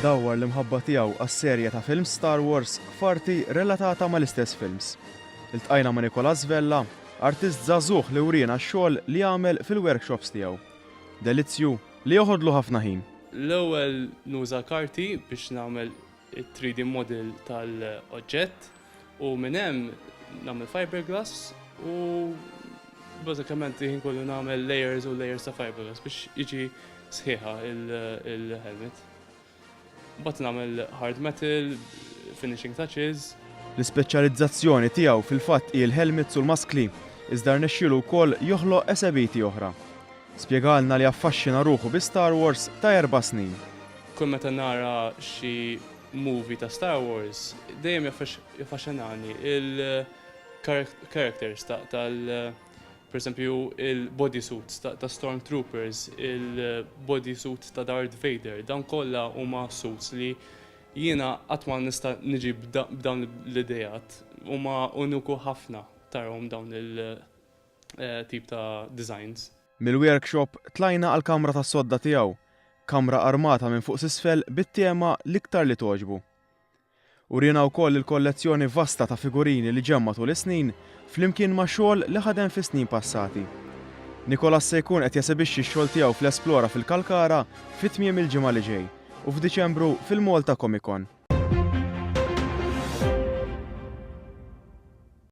dawwar l-imħabba tiegħu għas-serje ta' films Star Wars f'arti relatata mal-istess films. Iltqajna ma' Nicolas Vella, artist żagħżugħ li urina x-xogħol li jagħmel fil-workshops tiegħu. Delizzju li joħodlu ħafna ħin. L-ewwel nuża karti biex nagħmel it-3D model tal-oġġett u minn hemm nagħmel fiberglass u bażikament jien kollu nagħmel layers u layers ta' fiberglass biex jiġi sħiħa il-helmet. Bat nagħmel hard metal, finishing touches. L-ispeċjalizzazzjoni tiegħu fil-fatt hi l-helmets u l-maskli, iżda rnexxielu wkoll joħloq esebiti oħra. Spjegalna li affaxxina ruħu bi Star Wars ta' 4 snin. Kull meta nara xi movie ta' Star Wars, dejjem jaffaxxinani il-characters per esempio il-bodysuits ta' Stormtroopers, il-bodysuit ta' Darth Vader, dan kollha huma suits li jiena qatt ma nista' niġi b'dawn l-idejat huma uniku ħafna tarhom dawn il-tip ta' designs. Mill-workshop tlajna għall-kamra tas-sodda tiegħu, kamra armata minn fuq s'isfel bit-tema l-iktar li toġbu. Urina wkoll il-kollezzjoni vasta ta' figurini li ġemma tul is-snin flimkien ma' xogħol li ħadem fi snin passati. Nicolas se jkun qed jesebixxi x-xogħol tiegħu fl-Esplora fil-Kalkara fit-tmiem il-ġimgħa li ġej u f'Diċembru fil-Malta Comic Con.